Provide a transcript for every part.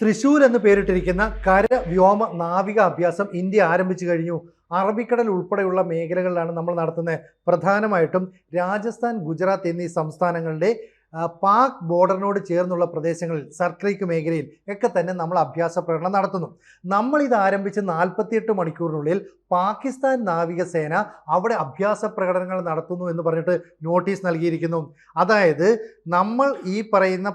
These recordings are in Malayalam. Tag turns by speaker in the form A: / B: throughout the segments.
A: തൃശൂർ എന്ന് പേരിട്ടിരിക്കുന്ന കര വ്യോമ നാവിക അഭ്യാസം ഇന്ത്യ ആരംഭിച്ചു കഴിഞ്ഞു. അറബിക്കടൽ ഉൾപ്പെടെയുള്ള മേഖലകളിലാണ് നമ്മൾ നടത്തുന്നത്. പ്രധാനമായിട്ടും രാജസ്ഥാൻ, ഗുജറാത്ത് എന്നീ സംസ്ഥാനങ്ങളുടെ പാക് ബോർഡറിനോട് ചേർന്നുള്ള പ്രദേശങ്ങളിൽ സർക്രീക്ക് മേഖലയിൽ ഒക്കെ തന്നെ നമ്മൾ അഭ്യാസ പ്രകടനം നടത്തുന്നു. നമ്മൾ ഇത് ആരംഭിച്ച് 48 മണിക്കൂറിനുള്ളിൽ പാകിസ്ഥാൻ നാവികസേന അവിടെ അഭ്യാസ പ്രകടനങ്ങൾ നടത്തുന്നു എന്ന് പറഞ്ഞിട്ട് നോട്ടീസ് നൽകിയിരിക്കുന്നു. അതായത് നമ്മൾ ഈ പറയുന്ന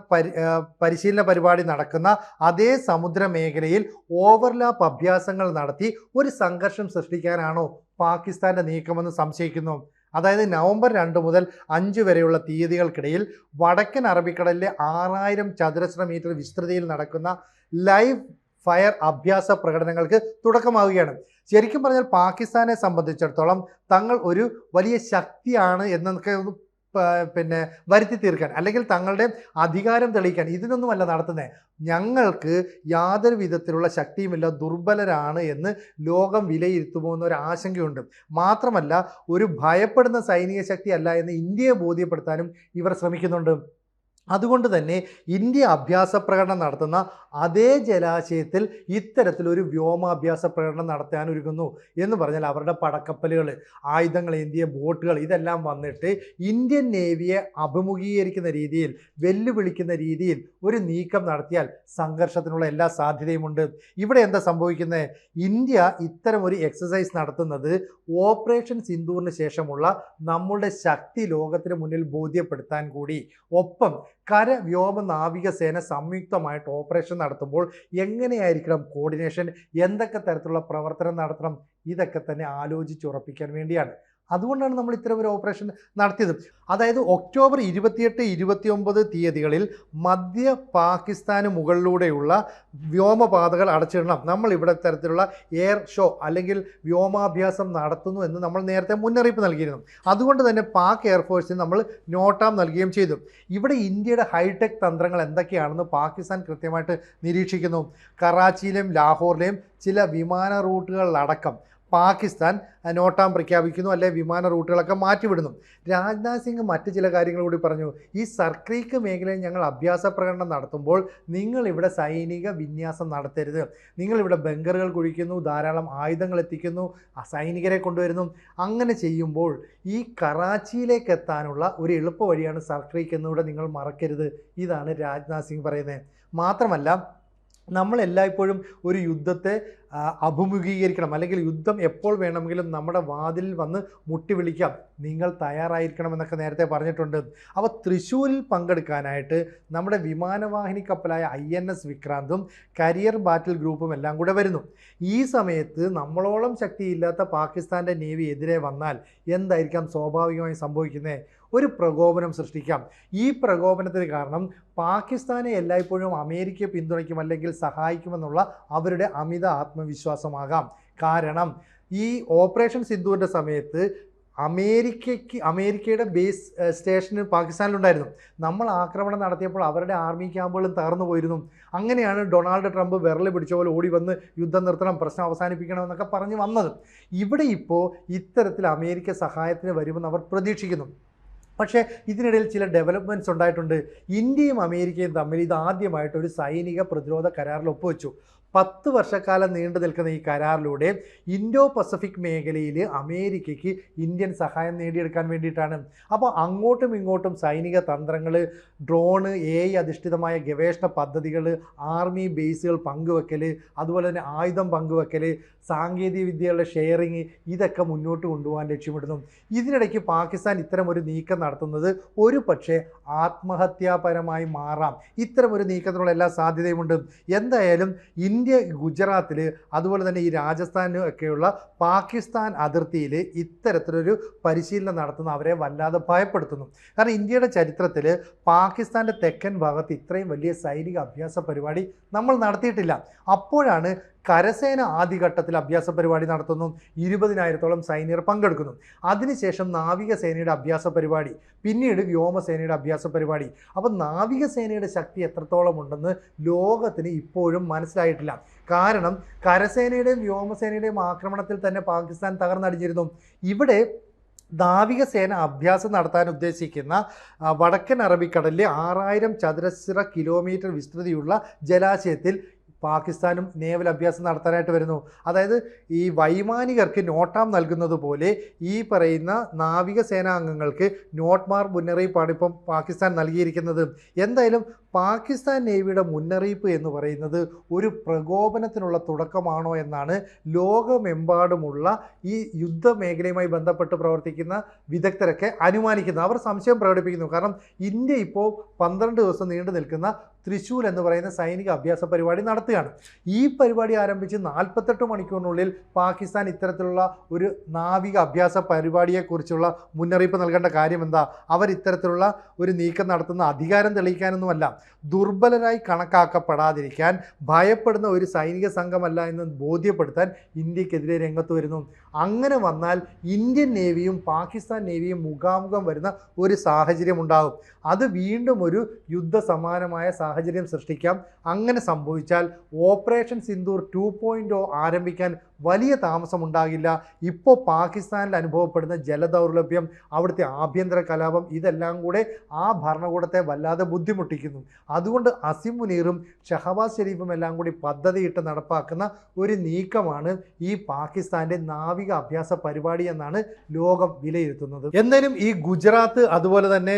A: പരിശീലന പരിപാടി നടക്കുന്ന അതേ സമുദ്ര മേഖലയിൽ ഓവർലാപ്പ് അഭ്യാസങ്ങൾ നടത്തി ഒരു സംഘർഷം സൃഷ്ടിക്കാനാണോ പാകിസ്ഥാന്റെ നീക്കമെന്ന് സംശയിക്കുന്നു. അതായത് നവംബർ 2 മുതൽ 5 വരെയുള്ള തീയതികൾക്കിടയിൽ വടക്കൻ അറബിക്കടലിലെ 6000 ചതുരശ്ര മീറ്റർ വിസ്തൃതിയിൽ നടക്കുന്ന ലൈവ് ഫയർ അഭ്യാസ പ്രകടനങ്ങൾക്ക് തുടക്കമാവുകയാണ്. ശരിക്കും പറഞ്ഞാൽ പാകിസ്ഥാനെ സംബന്ധിച്ചിടത്തോളം തങ്ങൾ ഒരു വലിയ ശക്തിയാണ് എന്നൊക്കെ വരുത്തി തീർക്കാൻ, അല്ലെങ്കിൽ തങ്ങളുടെ അധികാരം തെളിയിക്കാൻ ഇതിനൊന്നുമല്ല നടത്തുന്നത്. ഞങ്ങൾക്ക് യാതൊരു വിധത്തിലുള്ള ശക്തിയുമില്ല, ദുർബലരാണ് എന്ന് ലോകം വിലയിരുത്തുമോ എന്നൊരു ആശങ്കയുണ്ട്. മാത്രമല്ല, ഒരു ഭയപ്പെടുന്ന സൈനിക ശക്തി അല്ല എന്ന് ഇന്ത്യയെ ബോധ്യപ്പെടുത്താനും ഇവർ ശ്രമിക്കുന്നുണ്ട്. അതുകൊണ്ട് തന്നെ ഇന്ത്യ അഭ്യാസ പ്രകടനം നടത്തുന്ന അതേ ജലാശയത്തിൽ ഇത്തരത്തിലൊരു വ്യോമാഭ്യാസ പ്രകടനം നടത്താൻ ഒരുങ്ങുന്നു എന്ന് പറഞ്ഞാൽ അവരുടെ പടക്കപ്പലുകൾ, ആയുധങ്ങൾ ഏന്തിയ ബോട്ടുകൾ ഇതെല്ലാം വന്നിട്ട് ഇന്ത്യൻ നേവിയെ അഭിമുഖീകരിക്കുന്ന രീതിയിൽ, വെല്ലുവിളിക്കുന്ന രീതിയിൽ ഒരു നീക്കം നടത്തിയാൽ സംഘർഷത്തിനുള്ള എല്ലാ സാധ്യതയുമുണ്ട്. ഇവിടെ എന്താ സംഭവിക്കുന്നത്? ഇന്ത്യ ഇത്തരം ഒരു എക്സസൈസ് നടത്തുന്നത് ഓപ്പറേഷൻ സിന്ദൂറിന് ശേഷമുള്ള നമ്മളുടെ ശക്തി ലോകത്തിന് മുന്നിൽ ബോധ്യപ്പെടുത്താൻ കൂടി, ഒപ്പം കര വ്യോമ നാവികസേന സംയുക്തമായിട്ട് ഓപ്പറേഷൻ നടത്തുമ്പോൾ എങ്ങനെയായിരിക്കണം കോർഡിനേഷൻ, എന്തൊക്കെ തരത്തിലുള്ള പ്രവർത്തനം നടത്തണം, ഇതൊക്കെ തന്നെ ആലോചിച്ചുറപ്പിക്കാൻ വേണ്ടിയാണ്. അതുകൊണ്ടാണ് നമ്മൾ ഇത്തരം ഒരു ഓപ്പറേഷൻ നടത്തിയത്. അതായത് ഒക്ടോബർ 28, 29 തീയതികളിൽ മധ്യ പാകിസ്ഥാന് മുകളിലൂടെയുള്ള വ്യോമപാതകൾ അടച്ചിടണം, നമ്മൾ ഇവിടെ തരത്തിലുള്ള എയർ ഷോ അല്ലെങ്കിൽ വ്യോമാഭ്യാസം നടത്തുന്നു എന്ന് നമ്മൾ നേരത്തെ മുന്നറിയിപ്പ് നൽകിയിരുന്നു. അതുകൊണ്ട് തന്നെ പാക് എയർഫോഴ്സിന് നമ്മൾ നോട്ടാം നൽകുകയും ചെയ്തു. ഇവിടെ ഇന്ത്യയുടെ ഹൈടെക് തന്ത്രങ്ങൾ എന്തൊക്കെയാണെന്ന് പാകിസ്ഥാൻ കൃത്യമായിട്ട് നിരീക്ഷിക്കുന്നു. കറാച്ചിയിലെയും ലാഹോറിലെയും ചില വിമാന റൂട്ടുകളിലടക്കം പാകിസ്ഥാൻ നോട്ടാം പ്രഖ്യാപിക്കുന്നു, അല്ലെ വിമാന റൂട്ടുകളൊക്കെ മാറ്റിവിടുന്നു. രാജ്നാഥ് സിംഗ് മറ്റ് ചില കാര്യങ്ങൾ കൂടി പറഞ്ഞു. ഈ സർക്രീക്ക് മേഖലയിൽ ഞങ്ങൾ അഭ്യാസ പ്രകടനം നടത്തുമ്പോൾ നിങ്ങളിവിടെ സൈനിക വിന്യാസം നടത്തരുത്, നിങ്ങളിവിടെ ബങ്കറുകൾ കുഴിക്കുന്നു, ധാരാളം ആയുധങ്ങൾ എത്തിക്കുന്നു, സൈനികരെ കൊണ്ടുവരുന്നു. അങ്ങനെ ചെയ്യുമ്പോൾ ഈ കറാച്ചിയിലേക്ക് എത്താനുള്ള ഒരു എളുപ്പ വഴിയാണ് സർക്രീക്ക് എന്നിവിടെ നിങ്ങൾ മറക്കരുത്. ഇതാണ് രാജ്നാഥ് സിംഗ് പറയുന്നത്. മാത്രമല്ല, നമ്മളെല്ലായ്പ്പോഴും ഒരു യുദ്ധത്തെ അഭിമുഖീകരിക്കണം, അല്ലെങ്കിൽ യുദ്ധം എപ്പോൾ വേണമെങ്കിലും നമ്മുടെ വാതിലിൽ വന്ന് മുട്ടി വിളിക്കാം, നിങ്ങൾ തയ്യാറായിരിക്കണം എന്നൊക്കെ നേരത്തെ പറഞ്ഞിട്ടുണ്ട്. അപ്പോൾ തൃശ്ശൂരിൽ പങ്കെടുക്കാനായിട്ട് നമ്മുടെ വിമാനവാഹിനി കപ്പലായ INS വിക്രാന്തും കരിയർ ബാറ്റിൽ ഗ്രൂപ്പും എല്ലാം കൂടെ വരുന്നു. ഈ സമയത്ത് നമ്മളോളം ശക്തിയില്ലാത്ത പാകിസ്ഥാൻ്റെ നേവി എതിരെ വന്നാൽ എന്തായിരിക്കാം സ്വാഭാവികമായി സംഭവിക്കുന്നത്? ഒരു പ്രകോപനം സൃഷ്ടിക്കാം. ഈ പ്രകോപനത്തിന് കാരണം പാകിസ്ഥാനെ എല്ലായ്പ്പോഴും അമേരിക്കയെ പിന്തുണയ്ക്കും അല്ലെങ്കിൽ സഹായിക്കുമെന്നുള്ള അവരുടെ അമിത ആത്മവിശ്വാസമാകാം. കാരണം ഈ ഓപ്പറേഷൻ സിന്ദൂറിൻ്റെ സമയത്ത് അമേരിക്കയുടെ ബേസ് സ്റ്റേഷന് പാകിസ്ഥാനിലുണ്ടായിരുന്നു. നമ്മൾ ആക്രമണം നടത്തിയപ്പോൾ അവരുടെ ആർമി ക്യാമ്പുകളും തകർന്നു പോയിരുന്നു. അങ്ങനെയാണ് ഡൊണാൾഡ് ട്രംപ് വിരൽ പിടിച്ച പോലെ ഓടി വന്ന് യുദ്ധം നിർത്തണം, പ്രശ്നം അവസാനിപ്പിക്കണം എന്നൊക്കെ പറഞ്ഞ് വന്നത്. ഇവിടെ ഇപ്പോൾ ഇത്തരത്തിൽ അമേരിക്ക സഹായത്തിന് വരുമെന്ന് അവർ പ്രതീക്ഷിക്കുന്നു. പക്ഷേ ഇതിനിടയിൽ ചില ഡെവലപ്മെൻറ്റ്സ് ഉണ്ടായിട്ടുണ്ട്. ഇന്ത്യയും അമേരിക്കയും തമ്മിൽ ഇതാദ്യമായിട്ട് ഒരു സൈനിക പ്രതിരോധ കരാറിൽ ഒപ്പുവെച്ചു. 10 വർഷക്കാലം നീണ്ടു നിൽക്കുന്ന ഈ കരാറിലൂടെ ഇൻഡോ പസഫിക് മേഖലയിൽ അമേരിക്കയ്ക്ക് ഇന്ത്യൻ സഹായം നേടിയെടുക്കാൻ വേണ്ടിയിട്ടാണ്. അപ്പോൾ അങ്ങോട്ടും ഇങ്ങോട്ടും സൈനിക തന്ത്രങ്ങൾ, ഡ്രോണ്, AI അധിഷ്ഠിതമായ ഗവേഷണ പദ്ധതികൾ, ആർമി ബേസുകൾ പങ്കുവെക്കൽ, അതുപോലെ തന്നെ ആയുധം പങ്കുവെക്കൽ, സാങ്കേതിക വിദ്യകളുടെ ഷെയറിങ്, ഇതൊക്കെ മുന്നോട്ട് കൊണ്ടുപോകാൻ ലക്ഷ്യമിടുന്നു. ഇതിനിടയ്ക്ക് പാകിസ്ഥാൻ ഇത്തരം ഒരു നീക്കം നടത്തുന്നത് ഒരു പക്ഷേ ആത്മഹത്യാപരമായി മാറാം. ഇത്തരം ഒരു നീക്കത്തിനുള്ള എല്ലാ സാധ്യതയുമുണ്ട്. എന്തായാലും ഇന്ത്യ ഗുജറാത്തിൽ, അതുപോലെ തന്നെ ഈ രാജസ്ഥാനിലും ഒക്കെയുള്ള പാകിസ്ഥാൻ അതിർത്തിയിൽ ഇത്തരത്തിലൊരു പരിശീലനം നടത്തുന്ന അവരെ വല്ലാതെ ഭയപ്പെടുത്തുന്നു. കാരണം ഇന്ത്യയുടെ ചരിത്രത്തിൽ പാകിസ്ഥാൻ്റെ തെക്കൻ ഭാഗത്ത് ഇത്രയും വലിയ സൈനിക അഭ്യാസ പരിപാടി നമ്മൾ നടത്തിയിട്ടില്ല. അപ്പോഴാണ് കരസേന ആദ്യഘട്ടത്തിൽ അഭ്യാസ പരിപാടി നടത്തുന്നു. 20,000-ഓളം സൈനികർ പങ്കെടുക്കുന്നു. അതിനുശേഷം നാവികസേനയുടെ അഭ്യാസ പരിപാടി, പിന്നീട് വ്യോമസേനയുടെ അഭ്യാസ പരിപാടി. അപ്പോൾ നാവികസേനയുടെ ശക്തി എത്രത്തോളം ഉണ്ടെന്ന് ലോകത്തിന് ഇപ്പോഴും മനസ്സിലായിട്ടില്ല. കാരണം കരസേനയുടെയും വ്യോമസേനയുടെയും ആക്രമണത്തിൽ തന്നെ പാകിസ്ഥാൻ തകർന്നടിഞ്ഞിരുന്നു. ഇവിടെ നാവികസേന അഭ്യാസം നടത്താൻ ഉദ്ദേശിക്കുന്ന വടക്കൻ അറബിക്കടലിലെ 6000 ചതുരശ്ര കിലോമീറ്റർ വിസ്തൃതിയുള്ള ജലാശയത്തിൽ പാകിസ്ഥാനും നേവൽ അഭ്യാസം നടത്താനായിട്ട് വരുന്നു. അതായത് ഈ വൈമാനികർക്ക് നോട്ടാം നൽകുന്നത് പോലെ ഈ പറയുന്ന നാവികസേനാംഗങ്ങൾക്ക് നോട്ട്മാർ മുന്നറിയിപ്പാണ് ഇപ്പം പാകിസ്ഥാൻ നൽകിയിരിക്കുന്നത്. എന്തായാലും പാകിസ്ഥാൻ നേവിയുടെ മുന്നറിയിപ്പ് എന്ന് പറയുന്നത് ഒരു പ്രകോപനത്തിനുള്ള തുടക്കമാണോ എന്നാണ് ലോകമെമ്പാടുമുള്ള ഈ യുദ്ധമേഖലയുമായി ബന്ധപ്പെട്ട് പ്രവർത്തിക്കുന്ന വിദഗ്ധരൊക്കെ അനുമാനിക്കുന്നത്. അവർ സംശയം പ്രകടിപ്പിക്കുന്നു. കാരണം ഇന്ത്യ ഇപ്പോൾ 12 ദിവസം നീണ്ടു നിൽക്കുന്ന തൃശൂൽ എന്ന് പറയുന്ന സൈനിക അഭ്യാസ പരിപാടി നടത്തുകയാണ്. ഈ പരിപാടി ആരംഭിച്ച് 48 മണിക്കൂറിനുള്ളിൽ പാകിസ്ഥാൻ ഇത്തരത്തിലുള്ള ഒരു നാവിക അഭ്യാസ പരിപാടിയെക്കുറിച്ചുള്ള മുന്നറിയിപ്പ് നൽകേണ്ട കാര്യം എന്താ? അവർ ഇത്തരത്തിലുള്ള ഒരു നീക്കം നടത്തുന്ന അധികാരം തെളിയിക്കാനൊന്നുമല്ല, ദുർബലരായി കണക്കാക്കപ്പെടാതിരിക്കാൻ ഭയപ്പെടുന്ന ഒരു സൈനിക സംഘമല്ല എന്ന് ബോധ്യപ്പെടുത്താൻ ഇന്ത്യക്കെതിരെ രംഗത്ത് വരുന്നു. അങ്ങനെ വന്നാൽ ഇന്ത്യൻ നേവിയും പാകിസ്ഥാൻ നേവിയും മുഖാമുഖം വരുന്ന ഒരു സാഹചര്യം ഉണ്ടാകും. അത് വീണ്ടും ഒരു യുദ്ധസമാനമായ സാഹചര്യം സൃഷ്ടിക്കാം. അങ്ങനെ സംഭവിച്ചാൽ ഓപ്പറേഷൻ സിന്ദൂർ 2.0 ആരംഭിക്കാൻ വലിയ താമസമുണ്ടാകില്ല. ഇപ്പോൾ പാകിസ്ഥാനിൽ അനുഭവപ്പെടുന്ന ജലദൗർലഭ്യം, അവിടുത്തെ ആഭ്യന്തര കലാപം, ഇതെല്ലാം കൂടെ ആ ഭരണകൂടത്തെ വല്ലാതെ ബുദ്ധിമുട്ടിക്കുന്നു. അതുകൊണ്ട് അസിം മുനീറും ഷഹബാസ് ഷെരീഫും എല്ലാം കൂടി പദ്ധതിയിട്ട് നടപ്പാക്കുന്ന ഒരു നീക്കമാണ് ഈ പാകിസ്ഥാൻ്റെ നാവിക അഭ്യാസ പരിപാടി എന്നാണ് ലോകം വിലയിരുത്തുന്നത്. എന്തായാലും ഈ ഗുജറാത്ത് അതുപോലെ തന്നെ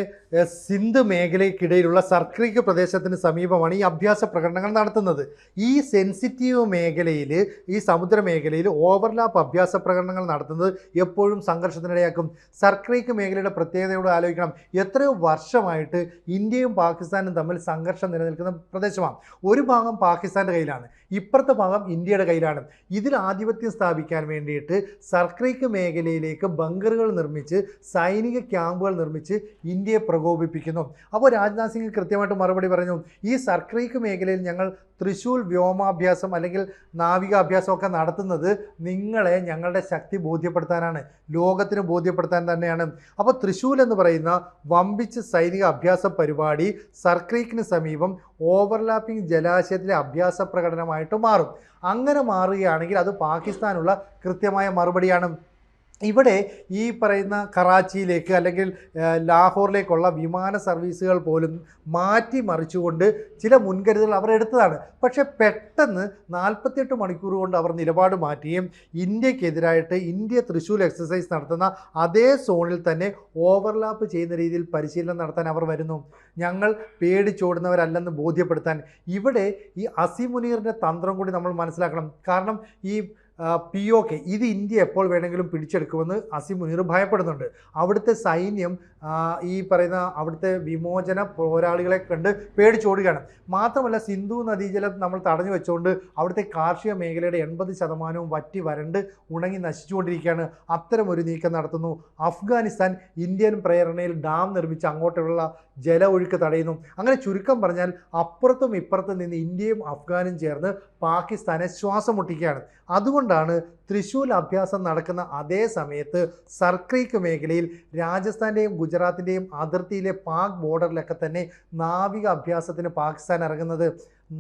A: സിന്ധ് മേഖലയ്ക്കിടയിലുള്ള സർക്രീക്ക് പ്രദേശത്തിന് സമീപമാണ് ഈ അഭ്യാസ പ്രകടനങ്ങൾ നടത്തുന്നത്. ഈ സെൻസിറ്റീവ് മേഖലയിൽ, ഈ സമുദ്ര മേഖലയിൽ ഓവർലാപ്പ് അഭ്യാസ പ്രകടനങ്ങൾ നടത്തുന്നത് എപ്പോഴും സംഘർഷത്തിനിടയാക്കും. സർക്രീക്ക് മേഖലയുടെ പ്രത്യേകതയോട് ആലോചിക്കണം. എത്രയോ വർഷമായിട്ട് ഇന്ത്യയും പാകിസ്ഥാനും തമ്മിൽ സംഘർഷം നിലനിൽക്കുന്ന പ്രദേശമാണ്. ഒരു ഭാഗം പാകിസ്ഥാൻ്റെ കയ്യിലാണ്, ഇപ്പുറത്തെ ഭാഗം ഇന്ത്യയുടെ കയ്യിലാണ്. ഇതിൽ ആധിപത്യം സ്ഥാപിക്കാൻ വേണ്ടിയിട്ട് സർക്രീക്ക് മേഖലയിലേക്ക് ബങ്കറുകൾ നിർമ്മിച്ച് സൈനിക ക്യാമ്പുകൾ നിർമ്മിച്ച് ഇന്ത്യയെ പ്രകോപിപ്പിക്കുന്നു. അപ്പോൾ രാജ്നാഥ് സിംഗ് കൃത്യമായിട്ട് മറുപടി പറഞ്ഞു, ഈ സർക്രീക്ക് മേഖലയിൽ ഞങ്ങൾ തൃശൂൽ വ്യോമാഭ്യാസം അല്ലെങ്കിൽ നാവികാഭ്യാസമൊക്കെ നടത്തുന്നത് നിങ്ങളെ ഞങ്ങളുടെ ശക്തി ബോധ്യപ്പെടുത്താനാണ്, ലോകത്തിന് ബോധ്യപ്പെടുത്താൻ തന്നെയാണ്. അപ്പോൾ തൃശൂൽ എന്ന് പറയുന്ന വമ്പിച്ച സൈനിക അഭ്യാസ പരിപാടി സർക്രീക്കിന് സമീപം ഓവർലാപ്പിംഗ് ജലാശയത്തിലെ അഭ്യാസ പ്രകടനമായിട്ട് മാറും. അങ്ങനെ മാറുകയാണെങ്കിൽ അത് പാകിസ്ഥാനുള്ള കൃത്യമായ മറുപടിയാണ്. ഇവിടെ ഈ പറയുന്ന കറാച്ചിയിലേക്ക് അല്ലെങ്കിൽ ലാഹോറിലേക്കുള്ള വിമാന സർവീസുകൾ പോലും മാറ്റി മറിച്ചുകൊണ്ട് ചില മുൻകരുതലുകൾ അവർ എടുത്തതാണ്. പക്ഷേ പെട്ടെന്ന് 48 മണിക്കൂർ കൊണ്ട് അവർ നിലപാട് മാറ്റുകയും ഇന്ത്യക്കെതിരായിട്ട് ഇന്ത്യ തൃശൂൽ എക്സസൈസ് നടത്തുന്ന അതേ സോണിൽ തന്നെ ഓവർലാപ്പ് ചെയ്യുന്ന രീതിയിൽ പരിശീലനം നടത്താൻ അവർ വരുന്നു. ഞങ്ങൾ പേടിച്ചോടുന്നവരല്ലെന്ന് ബോധ്യപ്പെടുത്താൻ ഇവിടെ ഈ അസിം മുനീറിൻ്റെ തന്ത്രം കൂടി നമ്മൾ മനസ്സിലാക്കണം. കാരണം ഈ POK ഇത് ഇന്ത്യ എപ്പോൾ വേണമെങ്കിലും പിടിച്ചെടുക്കുമെന്ന് അസിം മുനീർ ഭയപ്പെടുന്നുണ്ട്. അവിടുത്തെ സൈന്യം ഈ പറയുന്ന അവിടുത്തെ വിമോചന പോരാളികളെ കണ്ട് പേടിച്ചോടുകയാണ്. മാത്രമല്ല സിന്ധു നദീജലം നമ്മൾ തടഞ്ഞു വെച്ചുകൊണ്ട് അവിടുത്തെ കാർഷിക മേഖലയുടെ 80% വറ്റി വരണ്ട് ഉണങ്ങി നശിച്ചുകൊണ്ടിരിക്കുകയാണ്. അത്തരം ഒരു നീക്കം നടത്തുന്നു. അഫ്ഗാനിസ്ഥാൻ ഇന്ത്യൻ പ്രേരണയിൽ ഡാം നിർമ്മിച്ച് അങ്ങോട്ടുള്ള ജല ഒഴുക്ക് തടയുന്നു. അങ്ങനെ ചുരുക്കം പറഞ്ഞാൽ അപ്പുറത്തും ഇപ്പുറത്തും നിന്ന് ഇന്ത്യയും അഫ്ഗാനും ചേർന്ന് പാകിസ്ഥാനെ ശ്വാസം മുട്ടിക്കുകയാണ്. അതുകൊണ്ടാണ് തൃശൂൽ അഭ്യാസം നടക്കുന്ന അതേ സമയത്ത് സർക്രീക്ക് മേഖലയിൽ രാജസ്ഥാൻ്റെയും ഗുജറാത്തിൻ്റെയും അതിർത്തിയിലെ പാക് ബോർഡറിലൊക്കെ തന്നെ നാവിക അഭ്യാസത്തിന് പാകിസ്ഥാൻ ഇറങ്ങുന്നത്.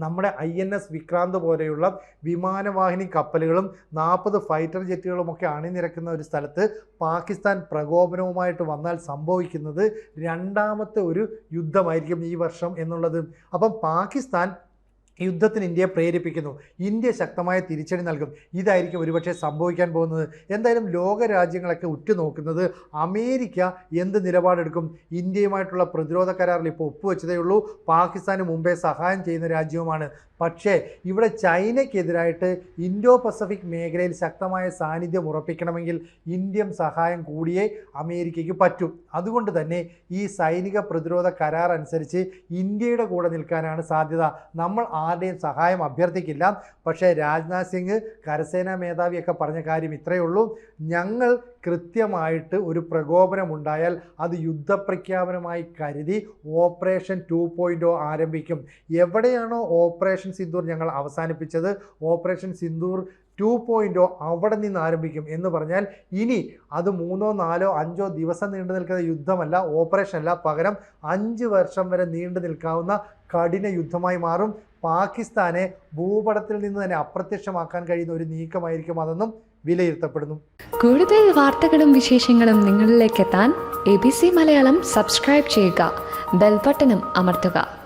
A: നമ്മുടെ INS വിക്രാന്ത് പോലെയുള്ള വിമാനവാഹിനി കപ്പലുകളും 40 ഫൈറ്റർ ജെറ്റുകളുമൊക്കെ അണിനിരക്കുന്ന ഒരു സ്ഥലത്ത് പാകിസ്ഥാൻ പ്രകോപനവുമായിട്ട് വന്നാൽ സംഭവിക്കുന്നത് രണ്ടാമത്തെ ഒരു യുദ്ധമായിരിക്കും ഈ വർഷം എന്നുള്ളത്. അപ്പം പാകിസ്ഥാൻ യുദ്ധത്തിന് ഇന്ത്യയെ പ്രേരിപ്പിക്കുന്നു. ഇന്ത്യ ശക്തമായ തിരിച്ചടി നൽകും. ഇതായിരിക്കും ഒരുപക്ഷെ സംഭവിക്കാൻ പോകുന്നത്. എന്തായാലും ലോക രാജ്യങ്ങളൊക്കെ ഉറ്റുനോക്കുന്നത് അമേരിക്ക എന്ത് നിലപാടെടുക്കും. ഇന്ത്യയുമായിട്ടുള്ള പ്രതിരോധ കരാറിൽ ഇപ്പോൾ ഒപ്പുവെച്ചതേ ഉള്ളൂ. പാകിസ്ഥാന് മുമ്പേ സഹായം ചെയ്യുന്ന രാജ്യവുമാണ്. പക്ഷേ ഇവിടെ ചൈനയ്ക്കെതിരായിട്ട് ഇൻഡോ പസഫിക് മേഖലയിൽ ശക്തമായ സാന്നിധ്യം ഉറപ്പിക്കണമെങ്കിൽ ഇന്ത്യൻ സഹായം കൂടിയേ അമേരിക്കയ്ക്ക് പറ്റൂ. അതുകൊണ്ട് തന്നെ ഈ സൈനിക പ്രതിരോധ കരാർ അനുസരിച്ച് ഇന്ത്യയുടെ കൂടെ നിൽക്കാനാണ് സാധ്യത. നമ്മൾ ആരുടെയും സഹായം അഭ്യർത്ഥിക്കില്ല. പക്ഷേ രാജ്നാഥ് സിംഗ് കരസേനാ മേധാവിയൊക്കെ പറഞ്ഞ കാര്യം ഇത്രയേ ഉള്ളൂ, ഞങ്ങൾ കൃത്യമായിട്ട് ഒരു പ്രകോപനമുണ്ടായാൽ അത് യുദ്ധപ്രഖ്യാപനമായി കരുതി ഓപ്പറേഷൻ 2.0 ആരംഭിക്കും. എവിടെയാണോ ഓപ്പറേഷൻ സിന്ദൂർ ഞങ്ങൾ അവസാനിപ്പിച്ചത്, ഓപ്പറേഷൻ സിന്ദൂർ 2.0 അവിടെ നിന്ന് ആരംഭിക്കും. എന്ന് പറഞ്ഞാൽ ഇനി അത് 3, 4, 5 ദിവസം നീണ്ടു നിൽക്കുന്ന യുദ്ധമല്ല, ഓപ്പറേഷൻ അല്ല, പകരം 5 വർഷം വരെ നീണ്ടു നിൽക്കാവുന്ന കഠിന യുദ്ധമായി മാറും. പാകിസ്ഥാനെ ഭൂപടത്തിൽ നിന്ന് തന്നെ അപ്രത്യക്ഷമാക്കാൻ കഴിയുന്ന ഒരു നീക്കമായിരിക്കും അതെന്നും വിലയിരുത്തപ്പെടുന്നു.
B: കൂടുതൽ വാർത്തകളും വിശേഷങ്ങളും നിങ്ങളിലേക്ക് എത്താൻ ABC മലയാളം സബ്സ്ക്രൈബ് ചെയ്യുക, ബെൽ ബട്ടണും അമർത്തുക.